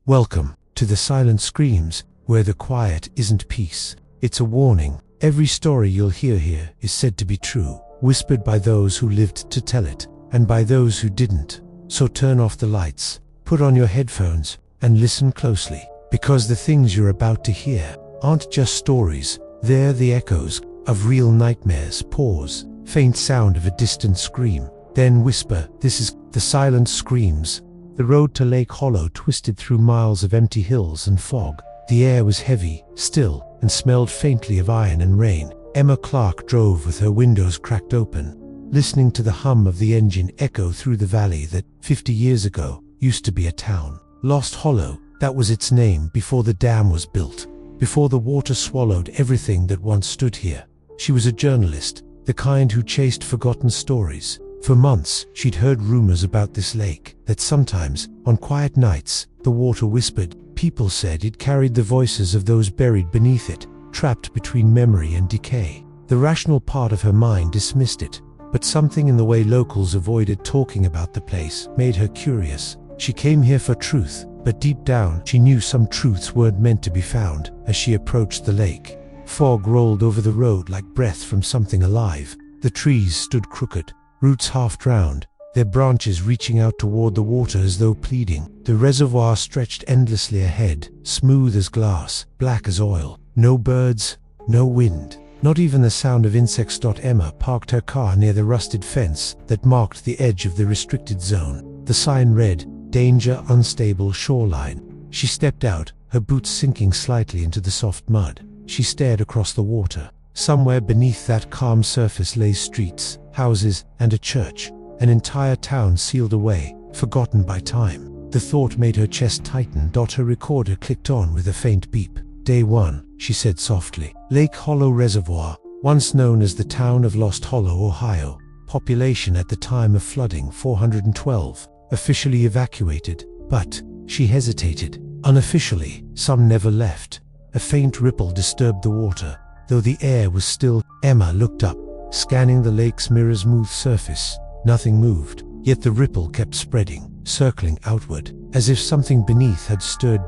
Welcome to the Silent Screams, where the quiet isn't peace. It's a warning. Every story you'll hear here is said to be true, whispered by those who lived to tell it, and by those who didn't. So turn off the lights, put on your headphones, and listen closely, because the things you're about to hear aren't just stories, they're the echoes of real nightmares. Pause, faint sound of a distant scream, then whisper. This is the Silent Screams. The road to Lake Hollow twisted through miles of empty hills and fog. The air was heavy, still, and smelled faintly of iron and rain. Emma Clarke drove with her windows cracked open, listening to the hum of the engine echo through the valley that, 50 years ago, used to be a town. Lost Hollow, that was its name before the dam was built, before the water swallowed everything that once stood here. She was a journalist, the kind who chased forgotten stories. For months, she'd heard rumors about this lake, that sometimes, on quiet nights, the water whispered. People said it carried the voices of those buried beneath it, trapped between memory and decay. The rational part of her mind dismissed it, but something in the way locals avoided talking about the place made her curious. She came here for truth, but deep down, she knew some truths weren't meant to be found. As she approached the lake, fog rolled over the road like breath from something alive. The trees stood crooked, roots half drowned, their branches reaching out toward the water as though pleading. The reservoir stretched endlessly ahead, smooth as glass, black as oil. No birds, no wind, not even the sound of insects. Emma parked her car near the rusted fence that marked the edge of the restricted zone. The sign read, "Danger, unstable shoreline." She stepped out, her boots sinking slightly into the soft mud. She stared across the water. Somewhere beneath that calm surface lay streets, houses, and a church. An entire town sealed away, forgotten by time. The thought made her chest tighten. Her recorder clicked on with a faint beep. "Day 1, she said softly. Lake Hollow Reservoir, once known as the town of Lost Hollow, Ohio. Population at the time of flooding 412. Officially evacuated, but, she hesitated. Unofficially, some never left. A faint ripple disturbed the water, though the air was still. Emma looked up, scanning the lake's mirror-smooth surface. Nothing moved, yet the ripple kept spreading, circling outward, as if something beneath had stirred.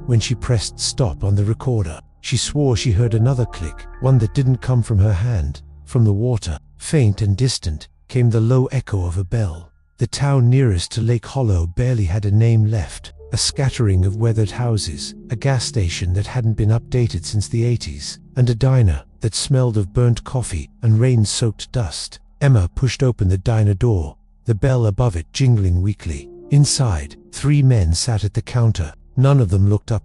When she pressed stop on the recorder, she swore she heard another click, one that didn't come from her hand. From the water, faint and distant, came the low echo of a bell. The town nearest to Lake Hollow barely had a name left, a scattering of weathered houses, a gas station that hadn't been updated since the 80s, and a diner that smelled of burnt coffee and rain-soaked dust. Emma pushed open the diner door, the bell above it jingling weakly. Inside, 3 men sat at the counter. None of them looked up.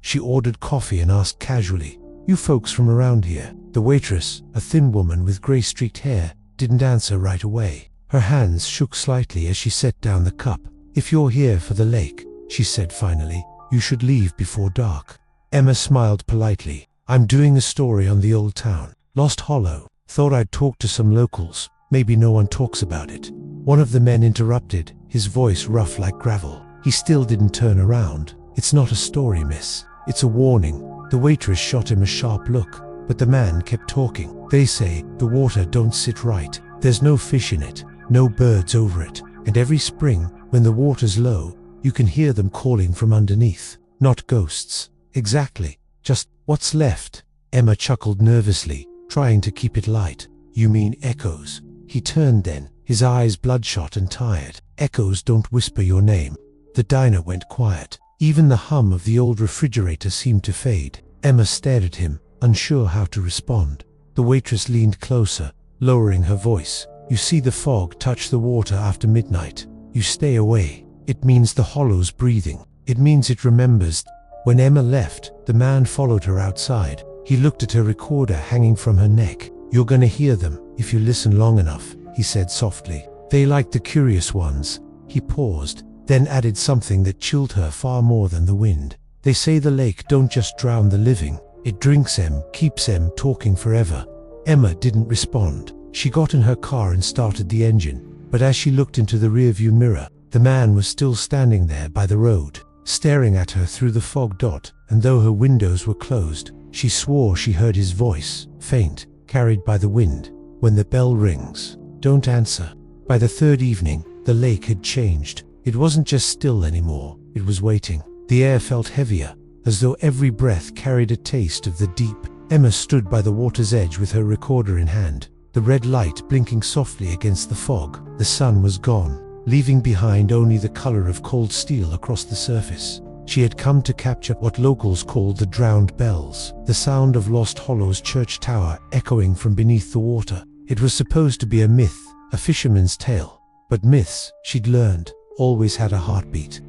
She ordered coffee and asked casually, "You folks from around here?" The waitress, a thin woman with gray-streaked hair, didn't answer right away. Her hands shook slightly as she set down the cup. "If you're here for the lake," she said finally, "you should leave before dark." Emma smiled politely. "I'm doing a story on the old town, Lost Hollow. Thought I'd talk to some locals. Maybe no one talks about it." One of the men interrupted, his voice rough like gravel. He still didn't turn around. "It's not a story, miss. It's a warning." The waitress shot him a sharp look, but the man kept talking. "They say the water don't sit right. There's no fish in it, no birds over it, and every spring, when the water's low, you can hear them calling from underneath. Not ghosts. Exactly. Just what's left." Emma chuckled nervously, trying to keep it light. "You mean echoes?" He turned then, his eyes bloodshot and tired. "Echoes don't whisper your name." The diner went quiet. Even the hum of the old refrigerator seemed to fade. Emma stared at him, unsure how to respond. The waitress leaned closer, lowering her voice. "You see the fog touch the water after midnight. You stay away. It means the hollow's breathing. It means it remembers." When Emma left, the man followed her outside. He looked at her recorder hanging from her neck. "You're gonna hear them, if you listen long enough," he said softly. "They like the curious ones." He paused, then added something that chilled her far more than the wind. "They say the lake don't just drown the living, it drinks them, keeps them talking forever." Emma didn't respond. She got in her car and started the engine, but as she looked into the rearview mirror, the man was still standing there by the road, staring at her through the fog. And though her windows were closed, she swore she heard his voice, faint, carried by the wind. "When the bell rings, don't answer." By the third evening, the lake had changed. It wasn't just still anymore, it was waiting. The air felt heavier, as though every breath carried a taste of the deep. Emma stood by the water's edge with her recorder in hand, the red light blinking softly against the fog. The sun was gone, leaving behind only the color of cold steel across the surface. She had come to capture what locals called the drowned bells, the sound of Lost Hollow's church tower echoing from beneath the water. It was supposed to be a myth, a fisherman's tale, but myths, she'd learned, always had a heartbeat.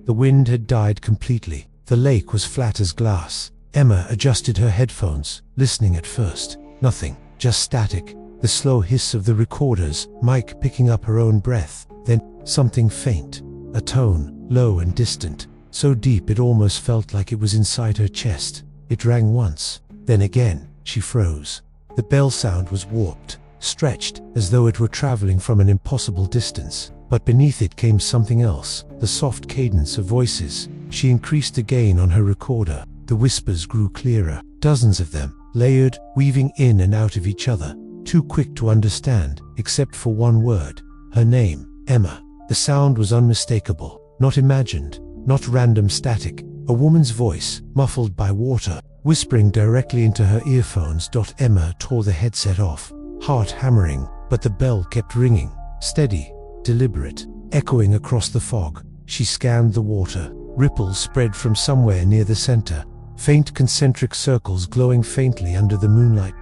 The wind had died completely. The lake was flat as glass. Emma adjusted her headphones, listening at first. Nothing, just static, the slow hiss of the recorder's mic picking up her own breath. Then, something faint, a tone, low and distant, so deep it almost felt like it was inside her chest. It rang once, then again. She froze. The bell sound was warped, stretched, as though it were traveling from an impossible distance. But beneath it came something else, the soft cadence of voices. She increased the gain on her recorder. The whispers grew clearer, dozens of them, layered, weaving in and out of each other, too quick to understand, except for one word, her name, Emma. The sound was unmistakable, not imagined, not random static, a woman's voice, muffled by water, whispering directly into her earphones. Emma tore the headset off, heart hammering, but the bell kept ringing, steady, deliberate, echoing across the fog. She scanned the water. Ripples spread from somewhere near the center, faint concentric circles glowing faintly under the moonlight.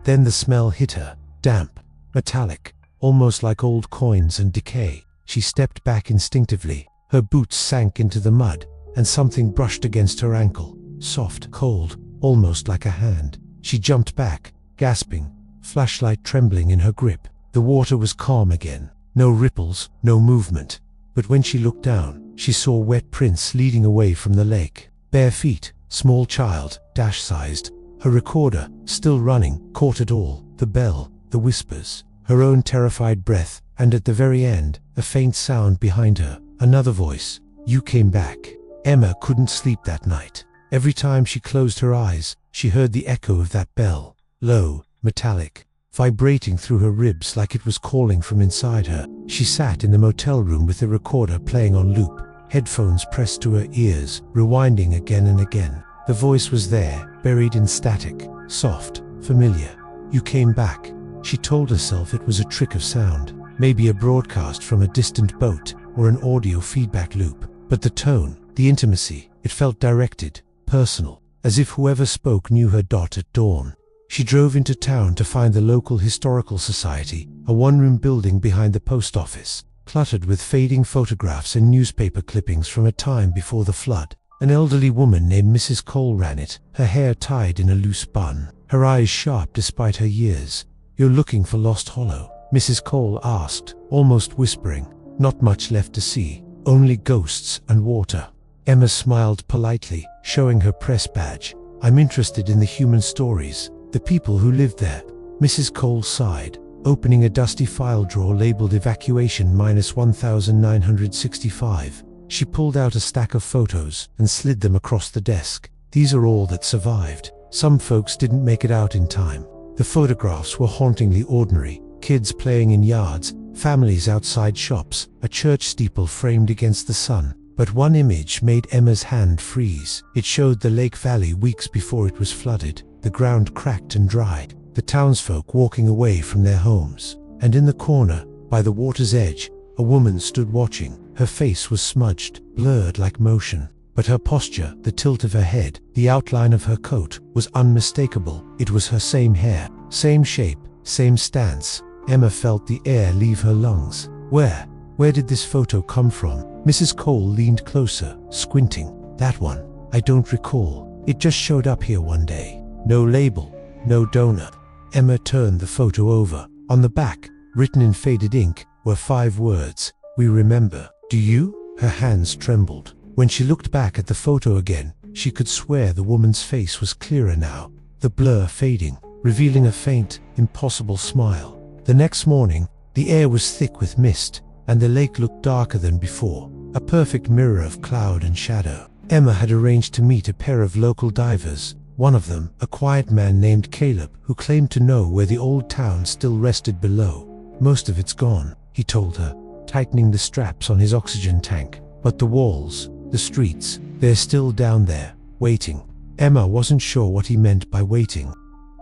Then the smell hit her, damp, metallic, almost like old coins and decay. She stepped back instinctively. Her boots sank into the mud, and something brushed against her ankle, soft, cold, almost like a hand. She jumped back, gasping, flashlight trembling in her grip. The water was calm again, no ripples, no movement. But when she looked down, she saw wet prints leading away from the lake. Bare feet, small child, dash-sized. Her recorder, still running, caught it all. The bell, the whispers, her own terrified breath, and at the very end, a faint sound behind her. Another voice. You came back. Emma couldn't sleep that night. Every time she closed her eyes, she heard the echo of that bell, low, metallic, vibrating through her ribs like it was calling from inside her. She sat in the motel room with the recorder playing on loop, headphones pressed to her ears, rewinding again and again. The voice was there, buried in static, soft, familiar. You came back. She told herself it was a trick of sound, maybe a broadcast from a distant boat, or an audio feedback loop. But the tone, the intimacy, it felt directed, personal, as if whoever spoke knew her. At dawn, she drove into town to find the local historical society, a one-room building behind the post office, cluttered with fading photographs and newspaper clippings from a time before the flood. An elderly woman named Mrs. Cole ran it, her hair tied in a loose bun, her eyes sharp despite her years. You're looking for Lost Hollow? Mrs. Cole asked, almost whispering. Not much left to see, only ghosts and water. Emma smiled politely, showing her press badge. I'm interested in the human stories, the people who lived there. Mrs. Cole sighed, opening a dusty file drawer labeled Evacuation -1965. She pulled out a stack of photos and slid them across the desk. These are all that survived. Some folks didn't make it out in time. The photographs were hauntingly ordinary. Kids playing in yards, families outside shops, a church steeple framed against the sun. But one image made Emma's hand freeze. It showed the lake valley weeks before it was flooded, the ground cracked and dry, the townsfolk walking away from their homes. And in the corner, by the water's edge, a woman stood watching. Her face was smudged, blurred like motion, but her posture, the tilt of her head, the outline of her coat, was unmistakable. It was her same hair, same shape, same stance. Emma felt the air leave her lungs. Where did this photo come from? Mrs. Cole leaned closer, squinting. That one. I don't recall. It just showed up here one day. No label, no donor. Emma turned the photo over. On the back, written in faded ink, were 5 words. We remember. Do you? Her hands trembled. When she looked back at the photo again, she could swear the woman's face was clearer now, the blur fading, revealing a faint, impossible smile. The next morning, the air was thick with mist, and the lake looked darker than before, a perfect mirror of cloud and shadow. Emma had arranged to meet a pair of local divers, one of them, a quiet man named Caleb, who claimed to know where the old town still rested below. Most of it's gone, he told her, tightening the straps on his oxygen tank. But the walls, the streets, They're still down there, waiting. Emma wasn't sure what he meant by waiting.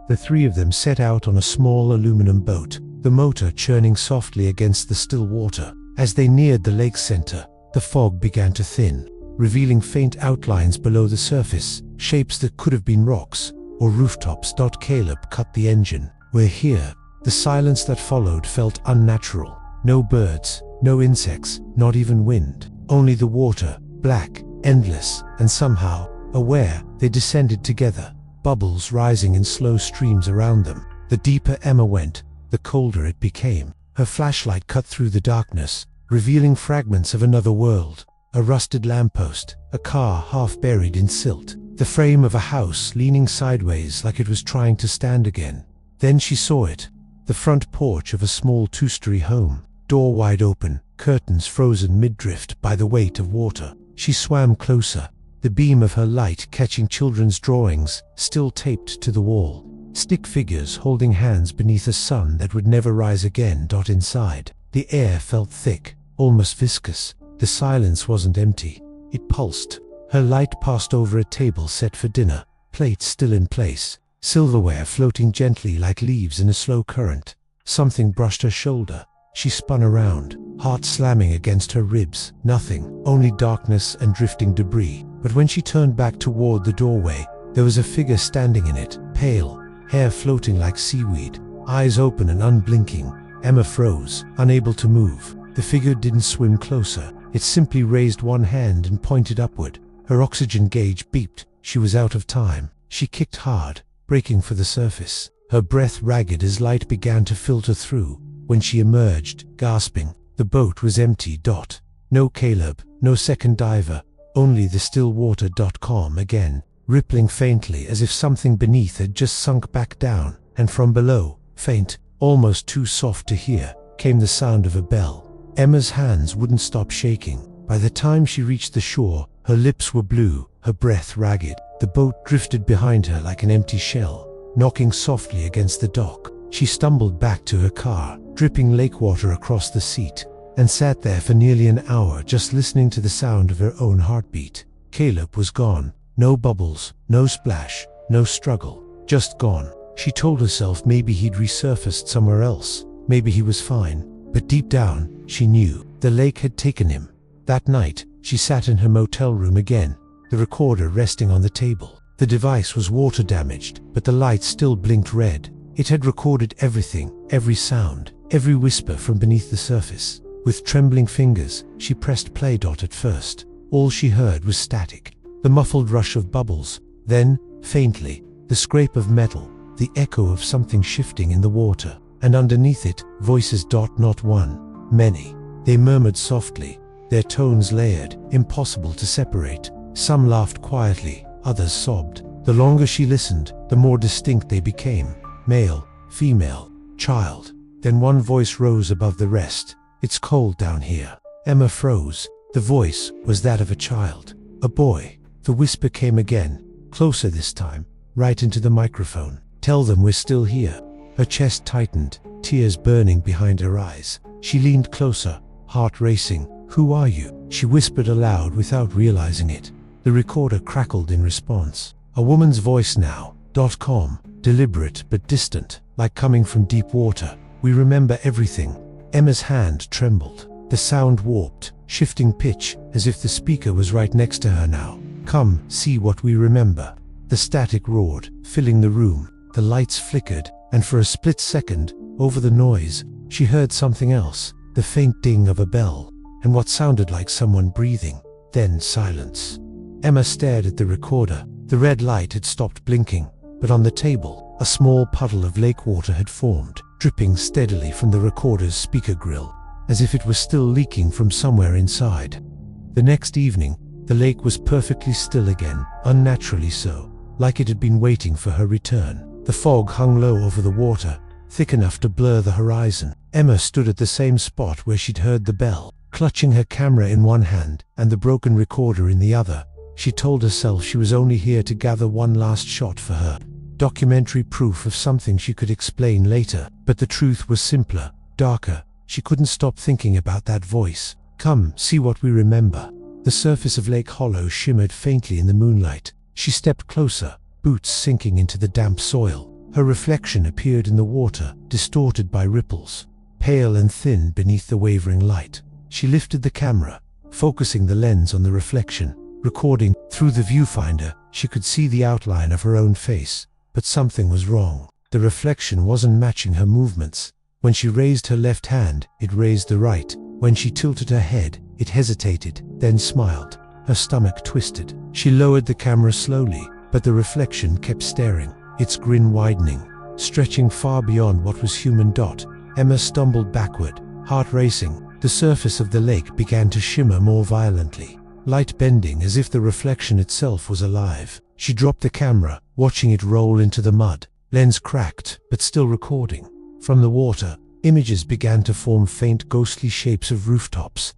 The three of them set out on a small aluminum boat, the motor churning softly against the still water. As they neared the lake center, the fog began to thin, revealing faint outlines below the surface, shapes that could have been rocks or rooftops. Caleb cut the engine. We're here. The silence that followed felt unnatural. No birds, no insects, not even wind. Only the water, black, endless, and somehow aware. They descended together, bubbles rising in slow streams around them. The deeper Emma went, the colder it became. Her flashlight cut through the darkness, revealing fragments of another world. A rusted lamppost, a car half buried in silt, the frame of a house leaning sideways like it was trying to stand again. Then she saw it. The front porch of a small two-story home, door wide open, curtains frozen mid-drift by the weight of water. She swam closer, the beam of her light catching children's drawings, still taped to the wall. Stick figures holding hands beneath a sun that would never rise again. Inside, the air felt thick, almost viscous. The silence wasn't empty, it pulsed. Her light passed over a table set for dinner, plates still in place, silverware floating gently like leaves in a slow current. Something brushed her shoulder. She spun around, heart slamming against her ribs. Nothing, only darkness and drifting debris. But when she turned back toward the doorway, there was a figure standing in it, pale, hair floating like seaweed, eyes open and unblinking. Emma froze, unable to move. The figure didn't swim closer. It simply raised one hand and pointed upward. Her oxygen gauge beeped. She was out of time. She kicked hard, breaking for the surface, her breath ragged as light began to filter through. When she emerged, gasping, the boat was empty. No Caleb, no second diver, only the still water. Calm again, rippling faintly as if something beneath had just sunk back down, and from below, faint, almost too soft to hear, came the sound of a bell. Emma's hands wouldn't stop shaking. By the time she reached the shore, her lips were blue, her breath ragged. The boat drifted behind her like an empty shell, knocking softly against the dock. She stumbled back to her car, dripping lake water across the seat, and sat there for nearly an hour just listening to the sound of her own heartbeat. Caleb was gone. No bubbles, no splash, no struggle, just gone. She told herself maybe he'd resurfaced somewhere else, maybe he was fine. But deep down, she knew the lake had taken him. That night, she sat in her motel room again, the recorder resting on the table. The device was water damaged, but the light still blinked red. It had recorded everything, every sound, every whisper from beneath the surface. With trembling fingers, she pressed play. At first, all she heard was static, the muffled rush of bubbles, then, faintly, the scrape of metal, the echo of something shifting in the water, and underneath it, voices. Not one, many. They murmured softly, their tones layered, impossible to separate. Some laughed quietly, others sobbed. The longer she listened, the more distinct they became. Male, female, child. Then one voice rose above the rest. "It's cold down here." Emma froze. The voice was that of a child, a boy. The whisper came again, closer this time, right into the microphone. "Tell them we're still here." Her chest tightened, tears burning behind her eyes. She leaned closer, heart racing. "Who are you?" she whispered aloud without realizing it. The recorder crackled in response. A woman's voice now. Calm, deliberate but distant, like coming from deep water. "We remember everything." Emma's hand trembled. The sound warped, shifting pitch, as if the speaker was right next to her now. "Come, see what we remember." The static roared, filling the room. The lights flickered, and for a split second, over the noise, she heard something else, the faint ding of a bell, and what sounded like someone breathing. Then silence. Emma stared at the recorder. The red light had stopped blinking, but on the table, a small puddle of lake water had formed, dripping steadily from the recorder's speaker grill, as if it was still leaking from somewhere inside. The next evening, the lake was perfectly still again, unnaturally so, like it had been waiting for her return. The fog hung low over the water, thick enough to blur the horizon. Emma stood at the same spot where she'd heard the bell, clutching her camera in one hand and the broken recorder in the other. She told herself she was only here to gather one last shot for her documentary proof of something she could explain later. But the truth was simpler, darker. She couldn't stop thinking about that voice. "Come, see what we remember." The surface of Lake Hollow shimmered faintly in the moonlight. She stepped closer, boots sinking into the damp soil. Her reflection appeared in the water, distorted by ripples, pale and thin beneath the wavering light. She lifted the camera, focusing the lens on the reflection, recording. Through the viewfinder, she could see the outline of her own face, but something was wrong. The reflection wasn't matching her movements. When she raised her left hand, it raised the right. When she tilted her head, it hesitated, then smiled. Her stomach twisted. She lowered the camera slowly, but the reflection kept staring, its grin widening, stretching far beyond what was human. Emma stumbled backward, heart racing. The surface of the lake began to shimmer more violently, light bending as if the reflection itself was alive. She dropped the camera, watching it roll into the mud. Lens cracked, but still recording. From the water, images began to form, faint ghostly shapes of rooftops,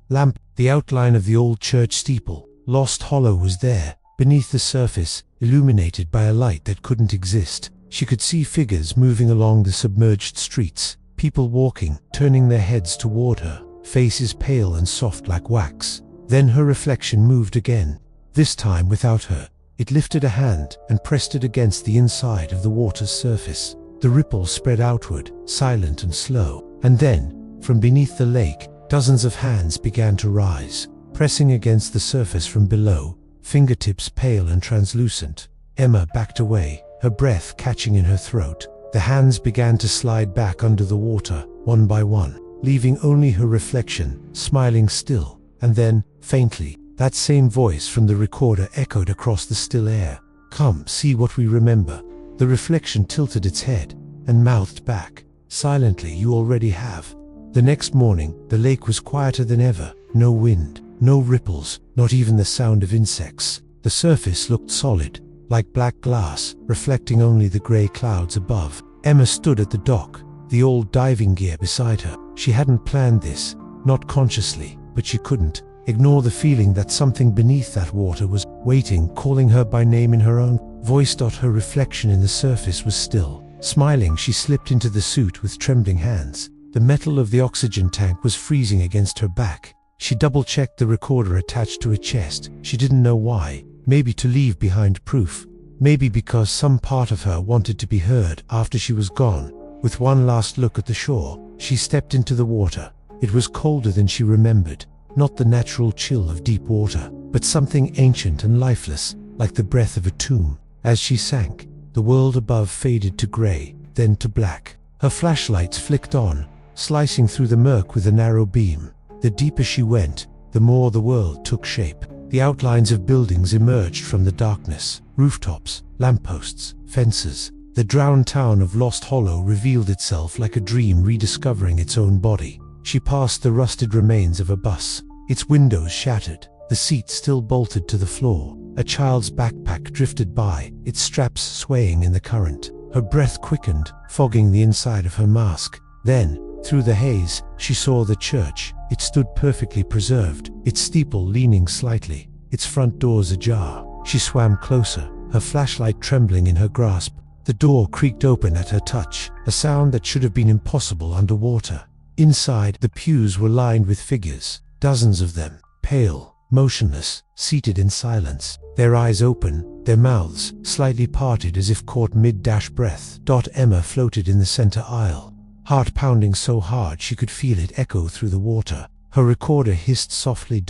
the outline of the old church steeple. Lost Hollow was there, beneath the surface, illuminated by a light that couldn't exist. She could see figures moving along the submerged streets, people walking, turning their heads toward her, faces pale and soft like wax. Then her reflection moved again, this time without her. It lifted a hand and pressed it against the inside of the water's surface. The ripples spread outward, silent and slow. And then, from beneath the lake, dozens of hands began to rise, pressing against the surface from below, fingertips pale and translucent. Emma backed away, her breath catching in her throat. The hands began to slide back under the water, one by one, leaving only her reflection, smiling still. And then, faintly, that same voice from the recorder echoed across the still air. "Come, see what we remember." The reflection tilted its head and mouthed back, "Silently, you already have." The next morning, the lake was quieter than ever. No wind, no ripples, not even the sound of insects. The surface looked solid, like black glass, reflecting only the grey clouds above. Emma stood at the dock, the old diving gear beside her. She hadn't planned this, not consciously, but she couldn't ignore the feeling that something beneath that water was waiting, calling her by name in her own voice. Her reflection in the surface was still. Smiling, she slipped into the suit with trembling hands. The metal of the oxygen tank was freezing against her back. She double-checked the recorder attached to her chest. She didn't know why. Maybe to leave behind proof. Maybe because some part of her wanted to be heard after she was gone. With one last look at the shore, she stepped into the water. It was colder than she remembered. Not the natural chill of deep water, but something ancient and lifeless, like the breath of a tomb. As she sank, the world above faded to grey, then to black. Her flashlights flicked on, slicing through the murk with a narrow beam. The deeper she went, the more the world took shape. The outlines of buildings emerged from the darkness. Rooftops, lampposts, fences. The drowned town of Lost Hollow revealed itself like a dream rediscovering its own body. She passed the rusted remains of a bus, its windows shattered, the seat still bolted to the floor. A child's backpack drifted by, its straps swaying in the current. Her breath quickened, fogging the inside of her mask. Then, through the haze, she saw the church. It stood perfectly preserved, its steeple leaning slightly, its front doors ajar. She swam closer, her flashlight trembling in her grasp. The door creaked open at her touch, a sound that should have been impossible underwater. Inside, the pews were lined with figures, dozens of them, pale, motionless, seated in silence, their eyes open, their mouths slightly parted as if caught mid-breath. Emma floated in the center aisle, heart pounding so hard she could feel it echo through the water. Her recorder hissed softly.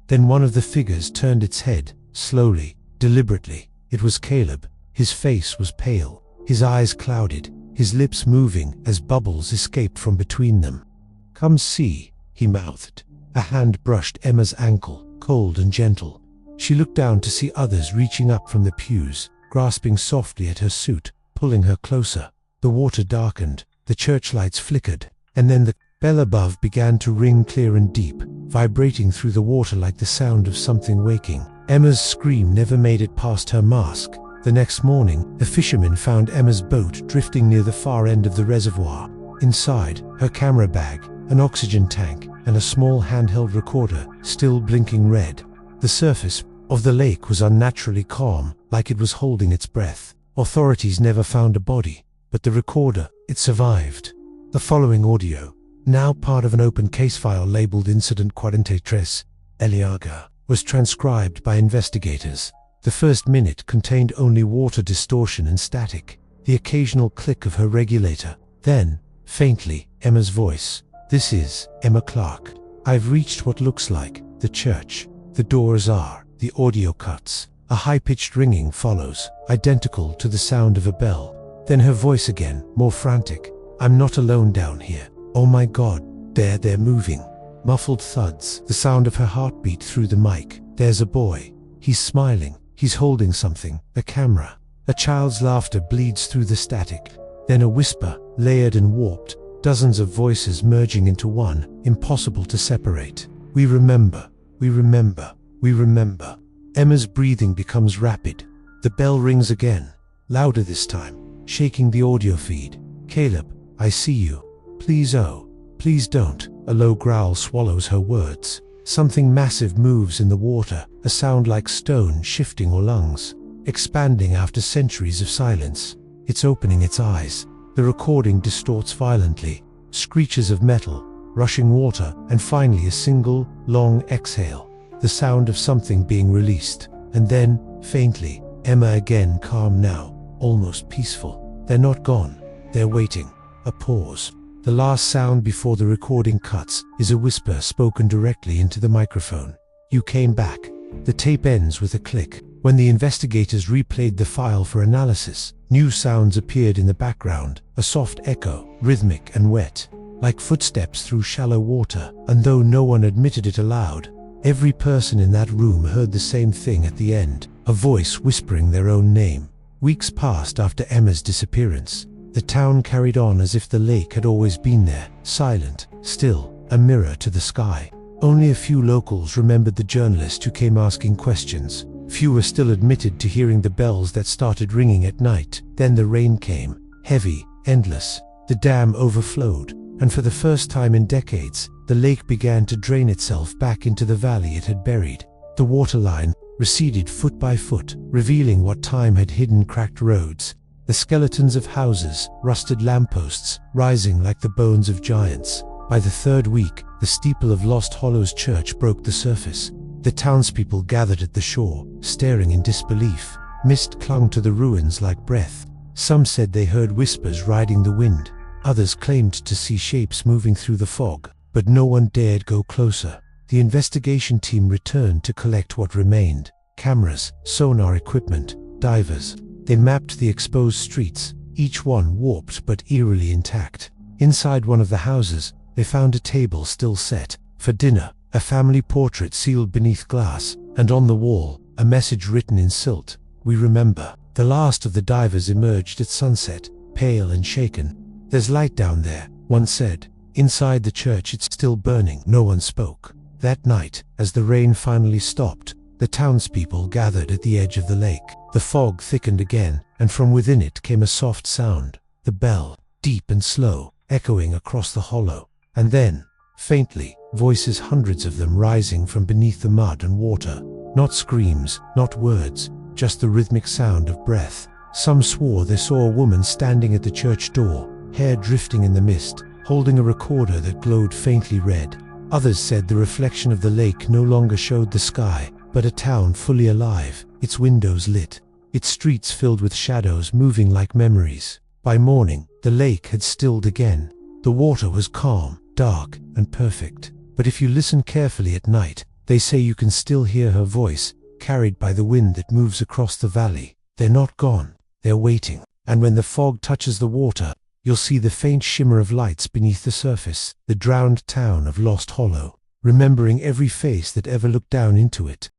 Then one of the figures turned its head, slowly, deliberately. It was Caleb. His face was pale, his eyes clouded, his lips moving as bubbles escaped from between them. "Come see," he mouthed. A hand brushed Emma's ankle, cold and gentle. She looked down to see others reaching up from the pews, grasping softly at her suit, pulling her closer. The water darkened, the church lights flickered, and then the bell above began to ring clear and deep, vibrating through the water like the sound of something waking. Emma's scream never made it past her mask. The next morning, a fisherman found Emma's boat drifting near the far end of the reservoir. Inside, her camera bag, an oxygen tank, and a small handheld recorder, still blinking red. The surface of the lake was unnaturally calm, like it was holding its breath. Authorities never found a body, but the recorder, it survived. The following audio, now part of an open case file labeled Incident 43, Eliaga, was transcribed by investigators. The first minute contained only water distortion and static, the occasional click of her regulator. Then, faintly, Emma's voice. "This is Emma Clarke. I've reached what looks like the church. The doors are." The audio cuts. A high-pitched ringing follows, identical to the sound of a bell. Then her voice again, more frantic. "I'm not alone down here. Oh my God, they're moving." Muffled thuds, the sound of her heartbeat through the mic. "There's a boy. He's smiling. He's holding something, a camera." A child's laughter bleeds through the static. Then a whisper, layered and warped, dozens of voices merging into one, impossible to separate. "We remember. We remember. We remember." Emma's breathing becomes rapid. The bell rings again, louder this time, shaking the audio feed. "Caleb, I see you. Please, oh, please don't." A low growl swallows her words. Something massive moves in the water, a sound like stone shifting or lungs, expanding after centuries of silence. It's opening its eyes. The recording distorts violently. Screeches of metal, rushing water, and finally a single, long exhale. The sound of something being released. And then, faintly, Emma again, calm now, almost peaceful. "They're not gone. They're waiting." A pause. The last sound before the recording cuts is a whisper spoken directly into the microphone. "You came back." The tape ends with a click. When the investigators replayed the file for analysis, new sounds appeared in the background, a soft echo, rhythmic and wet, like footsteps through shallow water, and though no one admitted it aloud, every person in that room heard the same thing at the end, a voice whispering their own name. Weeks passed after Emma's disappearance. The town carried on as if the lake had always been there, silent, still, a mirror to the sky. Only a few locals remembered the journalist who came asking questions. Few were still admitted to hearing the bells that started ringing at night. Then the rain came, heavy, endless. The dam overflowed, and for the first time in decades, the lake began to drain itself back into the valley it had buried. The waterline receded foot by foot, revealing what time had hidden cracked roads, the skeletons of houses, rusted lampposts, rising like the bones of giants. By the third week, the steeple of Lost Hollows Church broke the surface. The townspeople gathered at the shore, staring in disbelief. Mist clung to the ruins like breath. Some said they heard whispers riding the wind. Others claimed to see shapes moving through the fog, but no one dared go closer. The investigation team returned to collect what remained: cameras, sonar equipment, divers. They mapped the exposed streets, each one warped but eerily intact. Inside one of the houses, they found a table still set for dinner, a family portrait sealed beneath glass, and on the wall, a message written in silt: "We remember." The last of the divers emerged at sunset, pale and shaken. "There's light down there," one said. "Inside the church it's still burning." No one spoke. That night, as the rain finally stopped, the townspeople gathered at the edge of the lake. The fog thickened again, and from within it came a soft sound, the bell, deep and slow, echoing across the hollow. And then, faintly, voices, hundreds of them rising from beneath the mud and water. Not screams, not words, just the rhythmic sound of breath. Some swore they saw a woman standing at the church door, hair drifting in the mist, holding a recorder that glowed faintly red. Others said the reflection of the lake no longer showed the sky, but a town fully alive, its windows lit, its streets filled with shadows moving like memories. By morning, the lake had stilled again. The water was calm, dark, and perfect. But if you listen carefully at night, they say you can still hear her voice, carried by the wind that moves across the valley. They're not gone, they're waiting. And when the fog touches the water, you'll see the faint shimmer of lights beneath the surface, the drowned town of Lost Hollow, remembering every face that ever looked down into it.